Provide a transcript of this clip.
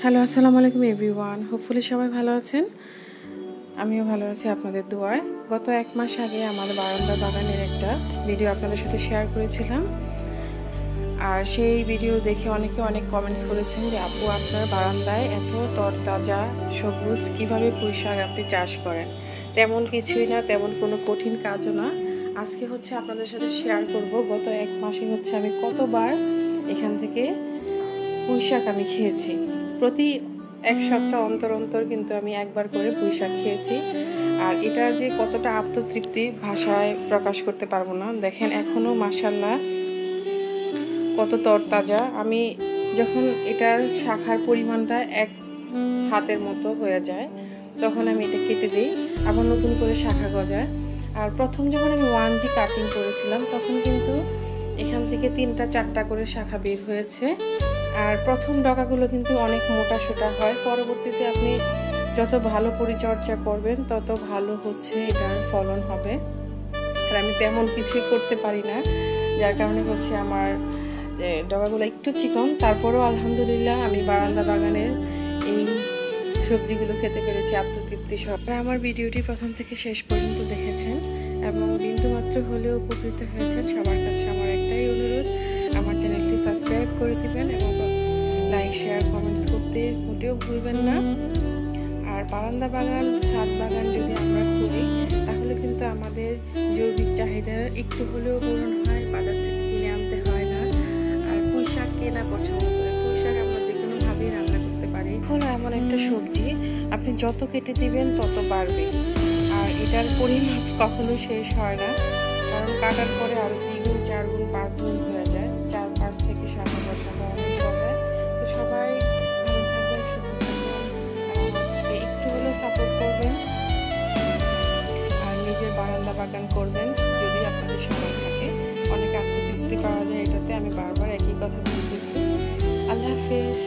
Hello, আসসালামু আলাইকুম everyone. Hopefully সবাই ভালো আছেন। আমিও ভালো আছি আপনাদের দোয়ায়। গত 1 মাস আগে আমাদের বারান্দা বাগানের একটা ভিডিও আপনাদের সাথে শেয়ার করেছিলাম। আর সেই ভিডিও দেখে অনেকে অনেক কমেন্টস করেছেন যে আপু, আপনার বারান্দায় এত তরতাজা সবুজ কিভাবে পুঁই শাক আপনি চাষ করেন। তেমন কিছুই না, তেমন কোনো কঠিন কাজও না। আজকে হচ্ছে আপনাদের সাথে শেয়ার করব গত 1 মাসে হচ্ছে আমি কতবার এখান থেকে পুঁই শাক আমি খেয়েছি। প্রতি 1 সপ্তাহ অন্তর অন্তর কিন্তু আমি একবার করে পুঁই শাক খেয়েছি। আর এটার যে কতটা আত্মতৃপ্তি ভাষায় প্রকাশ করতে পারবো না। দেখেন এখনও মাশাআল্লাহ কত তরতাজা। আমি যখন এটার শাখার পরিমাণটা 1 হাতের মতো হয়ে যায় তখন আমি এটা কেটে দিই, আবার নতুন করে শাখা গজায়। আর প্রথম যখন আমি 1G কাটিং করেছিলাম তখন কিন্তু এখান থেকে 3টা 4টা করে শাখা বের হয়েছে। আর প্রথম ডগাগুলো কিন্তু অনেক মোটা সোটা হয়। পরবর্তীতে আপনি যত ভালো পরিচর্যা করবেন তত ভালো হচ্ছে এটার ফলন হবে। আর আমি তেমন কিছুই করতে পারি না, যার কারণে হচ্ছে আমার ডগাগুলো একটু চিকন। তারপরেও আলহামদুলিল্লাহ আমি বারান্দা বাগানের এই সবজিগুলো খেতে পেরেছি আত্মতৃপ্তি সহ। আমার ভিডিওটি প্রথম থেকে শেষ পর্যন্ত দেখেছেন এবং বিন্দুমাত্র হলেও উপকৃত হয়েছেন। সবার কাছে আমার একটাই অনুরোধ, আমার চ্যানেলটি সাবস্ক্রাইব করে দিবেন এবং লাইক শেয়ার কমেন্টস করতে মোটেও ভুলবেন না। আর বারান্দা বাগান ছাদ বাগান যদি আমরা করি তাহলে কিন্তু আমাদের জৈবিক চাহিদার একটু হলেও পূরণ হয়, বাজার থেকে কিনে আনতে হয় না। আর পুঁই শাক কেনা পছন্দ করে, পুঁই শাক আমরা যে কোনোভাবেই রান্না করতে পারি। হলো এমন একটা সবজি আপনি যত কেটে দিবেন তত বাড়বে। আর এটার পরিমাপ কখনো শেষ হয় না, কারণ কাটার পরে আরও 2 গুণ 4 গুণ 5 গুণ হয়ে যায়। 4-5 থেকে শাখা বসানো অনেক যায়। তো সবাই ভালো থাকবেন, সুস্থ থাকবেন, আমাকে একটু হলেও সাপোর্ট করবেন আর নিজের বারান্দা বাগান করবেন যদি আপনাদের সময় থাকে। অনেক আত্মতৃপ্তি পাওয়া যায় এটাতে। আমি বারবার একই কথা বলতেছি। আল্লাহ হাফেজ।